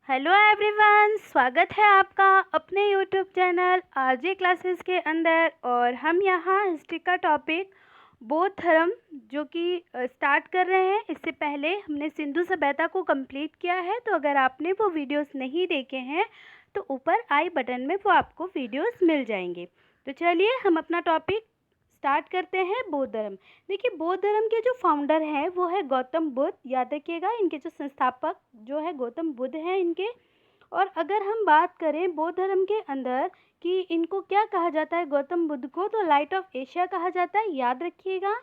Hello everyone, स्वागत है आपका अपने यूट्यूब चैनल आरजे क्लासेस के अंदर। और हम यहाँ हिस्ट्री का टॉपिक बौद्ध धर्म जो कि स्टार्ट कर रहे हैं। इससे पहले हमने सिंधु सभ्यता को कंप्लीट किया है, तो अगर आपने वो वीडियोस नहीं देखे हैं तो ऊपर आई बटन में वो आपको वीडियोस मिल जाएंगे। तो चलिए हम अपना टॉपिक स्टार्ट करते हैं। बौद्ध धर्म, देखिए बौद्ध धर्म के जो फाउंडर हैं वो है गौतम बुद्ध। याद रखिएगा, इनके जो संस्थापक जो है गौतम बुद्ध हैं इनके। और अगर हम बात करें बौद्ध धर्म के अंदर कि इनको क्या कहा जाता है, गौतम बुद्ध को तो लाइट ऑफ एशिया कहा जाता है। याद रखिएगा,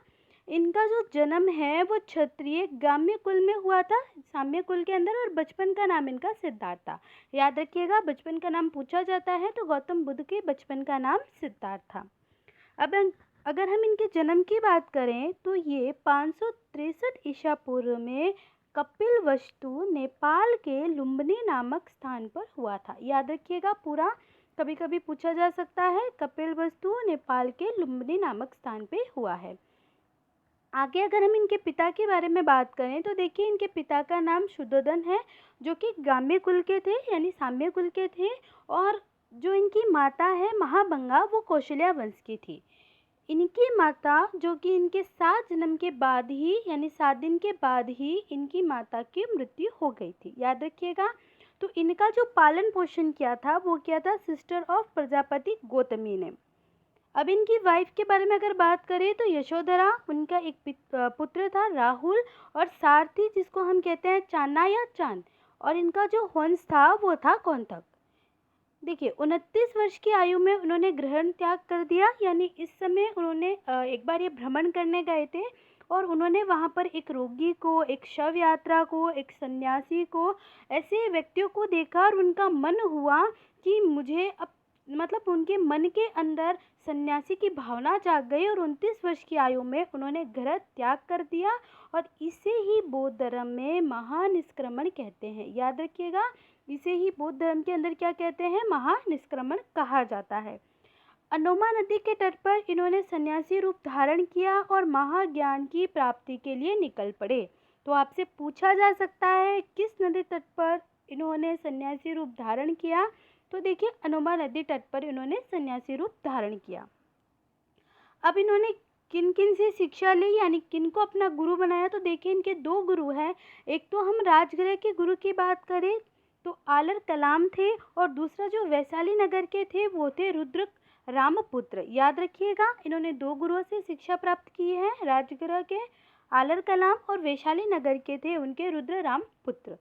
इनका जो जन्म है वो क्षत्रिय ग्राम्य कुल में हुआ था, साम्य कुल के अंदर, और बचपन का नाम इनका सिद्धार्थ था। याद रखिएगा, बचपन का नाम पूछा जाता है तो गौतम बुद्ध के बचपन का नाम सिद्धार्थ था। अब अगर हम इनके जन्म की बात करें तो ये 563 ईसा पूर्व में कपिलवस्तु नेपाल के लुम्बिनी नामक स्थान पर हुआ था। याद रखिएगा, पूरा कभी कभी पूछा जा सकता है। कपिलवस्तु नेपाल के लुम्बिनी नामक स्थान पे हुआ है। आगे अगर हम इनके पिता के बारे में बात करें तो देखिए इनके पिता का नाम शुद्धोधन है, जो कि ग्राम्य कुल के थे यानी साम्य कुल के थे। और जो इनकी माता है महाबंगा, वो कौशल्या वंश की थी। इनकी माता जो कि इनके 7 जन्म के बाद ही यानी 7 दिन के बाद ही इनकी माता की मृत्यु हो गई थी। याद रखिएगा, तो इनका जो पालन पोषण किया था वो किया था सिस्टर ऑफ प्रजापति गौतमी ने। अब इनकी वाइफ के बारे में अगर बात करें तो यशोधरा, उनका एक पुत्र था राहुल, और सारथी जिसको हम कहते हैं चाना या चांद, और इनका जो वंश था वो था कौंथक। देखिए 29 वर्ष की आयु में उन्होंने ग्रहण त्याग कर दिया, यानी इस समय उन्होंने एक बार ये भ्रमण करने गए थे और उन्होंने वहाँ पर एक रोगी को, एक शव यात्रा को, एक सन्यासी को, ऐसे व्यक्तियों को देखा और उनका मन हुआ कि मुझे अब मतलब उनके मन के अंदर सन्यासी की भावना जाग गई और 29 वर्ष की आयु में उन्होंने ग्रह त्याग कर दिया। और इसे ही बौद्ध धर्म में महानिष्क्रमण कहते हैं। याद रखिएगा, इसे ही बौद्ध धर्म के अंदर क्या कहते हैं, महानिष्क्रमण कहा जाता है। अनोमा नदी के तट पर इन्होंने सन्यासी रूप धारण किया और महाज्ञान की प्राप्ति के लिए निकल पड़े। तो आपसे पूछा जा सकता है किस नदी तट पर इन्होंने सन्यासी रूप धारण किया, तो देखिए अनोमा नदी तट पर इन्होंने सन्यासी रूप धारण किया। अब इन्होंने किन किन से शिक्षा ली यानी किन को अपना गुरु बनाया, तो देखिए इनके 2 गुरु हैं। एक तो हम राजगृह के गुरु की बात करें तो आलर कलाम थे, और दूसरा जो वैशाली नगर के थे वो थे रुद्र रामपुत्र। याद रखिएगा, इन्होंने 2 गुरुओं से शिक्षा प्राप्त की है, राजगृह के आलर कलाम और वैशाली नगर के थे उनके रुद्र रामपुत्र।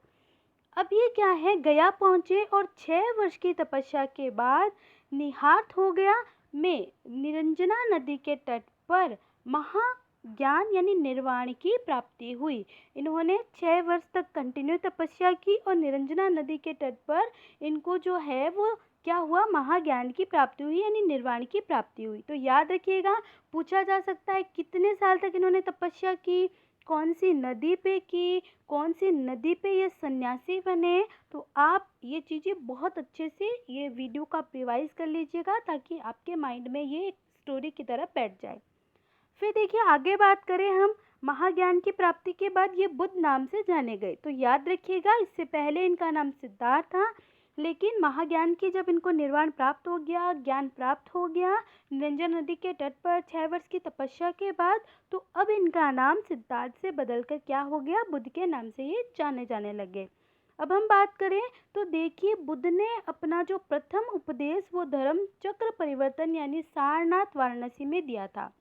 अब ये क्या है, गया पहुँचे और 6 वर्ष की तपस्या के बाद निहात हो गया में निरंजना नदी के तट पर महाज्ञान यानी निर्वाण की प्राप्ति हुई। इन्होंने 6 वर्ष तक कंटिन्यू तपस्या की और निरंजना नदी के तट पर इनको जो है वो क्या हुआ, महाज्ञान की प्राप्ति हुई यानी निर्वाण की प्राप्ति हुई। तो याद रखिएगा, पूछा जा सकता है कितने साल तक इन्होंने तपस्या की, कौन सी नदी पे की, कौन सी नदी पे ये सन्यासी बने। तो आप ये चीज़ें बहुत अच्छे से ये वीडियो का रिवाइज कर लीजिएगा ताकि आपके माइंड में ये एक स्टोरी की तरह बैठ जाए। फिर देखिए आगे बात करें हम, महाज्ञान की प्राप्ति के बाद ये बुद्ध नाम से जाने गए। तो याद रखिएगा, इससे पहले इनका नाम सिद्धार्थ था, लेकिन महाज्ञान की जब इनको निर्वाण प्राप्त हो गया, ज्ञान प्राप्त हो गया निरंजन नदी के तट पर 6 वर्ष की तपस्या के बाद, तो अब इनका नाम सिद्धार्थ से बदलकर क्या हो गया, बुद्ध के नाम से ये जाने जाने लगे। अब हम बात करें तो देखिए बुद्ध ने अपना जो प्रथम उपदेश वो धर्म चक्र परिवर्तन यानी सारनाथ वाराणसी में दिया था।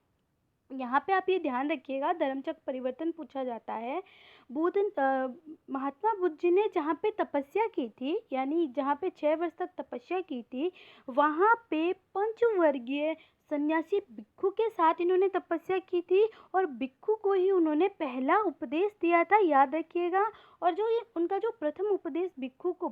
यहाँ पे आप ये ध्यान रखिएगा, धर्मचक्र परिवर्तन पूछा जाता है। महात्मा बुद्ध जी ने जहाँ पे तपस्या की थी यानी जहाँ पे 6 वर्ष तक तपस्या की थी, वहाँ पे पंचवर्गीय सन्यासी भिक्षु के साथ इन्होंने तपस्या की थी और भिक्षु को ही उन्होंने पहला उपदेश दिया था। याद रखिएगा, और जो ये उनका जो प्रथम उपदेश भिक्षु को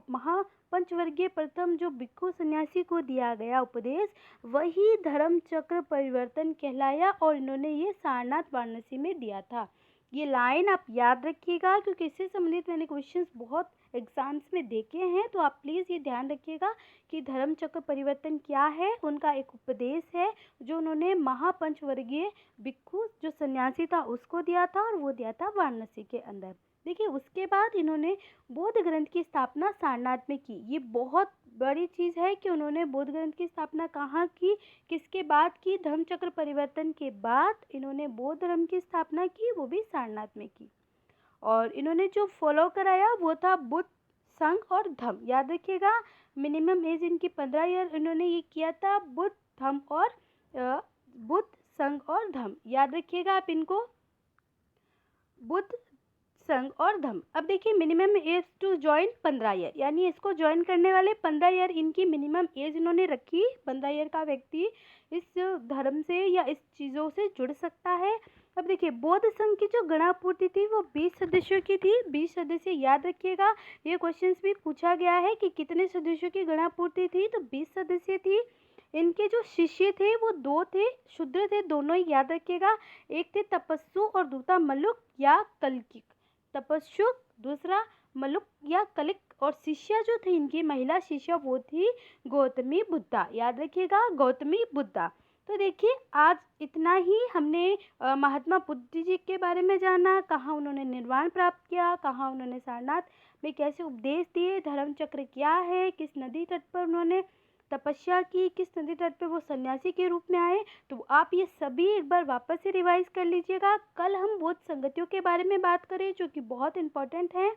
पंचवर्गीय प्रथम जो भिक्षु सन्यासी को दिया गया उपदेश, वही धर्म चक्र परिवर्तन कहलाया और इन्होंने ये सारनाथ वाराणसी में दिया था। ये लाइन आप याद रखिएगा क्योंकि इससे संबंधित मैंने क्वेश्चंस बहुत एग्जाम्स में देखे हैं। तो आप प्लीज़ ये ध्यान रखिएगा कि धर्म चक्र परिवर्तन क्या है, उनका एक उपदेश है जो उन्होंने महापंचवर्गीय भिक्षु जो सन्यासी था उसको दिया था, और वो दिया था वाराणसी के अंदर। देखिए उसके बाद इन्होंने बौद्ध ग्रंथ की स्थापना सारनाथ में की। ये बहुत बड़ी चीज़ है कि उन्होंने बौद्ध ग्रंथ की स्थापना कहाँ की, किसके बाद की, धर्मचक्र परिवर्तन के बाद इन्होंने बौद्ध धर्म की स्थापना की, वो भी सारनाथ में की। और इन्होंने जो फॉलो कराया वो था बुद्ध, संघ और धम्म। याद रखिएगा, मिनिमम एज इनकी 15 ईयर। इन्होंने ये किया था बुद्ध, धम्म और बुद्ध, संघ और धम्म। याद रखिएगा आप इनको, बुद्ध, संघ और धम्म। अब देखिए minimum age to join 15 year, यानी इसको ज्वाइन करने वाले 15 ईयर इनकी मिनिमम एज इन्होंने रखी। 15 ईयर का व्यक्ति इस धर्म से या इस चीज़ों से जुड़ सकता है। अब देखिए बौद्ध संघ की जो गणापूर्ति थी वो 20 सदस्यों की थी। 20 सदस्य, याद रखिएगा ये क्वेश्चंस भी पूछा गया है कि कितने सदस्यों की गणापूर्ति थी, तो 20 सदस्य थी। इनके जो शिष्य थे वो 2 थे, शूद्र थे दोनों ही, याद रखिएगा। एक थे तपस्सु और दूसरा मल्लुक या कल्किक। तपस्सु, दूसरा मल्लुक या कलिक। और शिष्या जो थी इनकी महिला शिष्या वो थी गौतमी बुद्धा। याद रखिएगा, गौतमी बुद्धा। तो देखिए आज इतना ही हमने महात्मा बुद्ध जी के बारे में जाना, कहाँ उन्होंने निर्वाण प्राप्त किया, कहाँ उन्होंने सारनाथ में कैसे उपदेश दिए, धर्म चक्र क्या है, किस नदी तट पर उन्होंने तपस्या की, किस नदी तट पे वो सन्यासी के रूप में आए। तो आप ये सभी एक बार वापस से रिवाइज कर लीजिएगा। कल हम बौद्ध संगतियों के बारे में बात करें जो कि बहुत इंपॉर्टेंट है।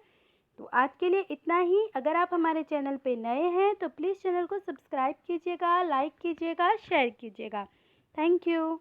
तो आज के लिए इतना ही। अगर आप हमारे चैनल पे नए हैं तो प्लीज़ चैनल को सब्सक्राइब कीजिएगा, लाइक कीजिएगा, शेयर कीजिएगा। Thank you.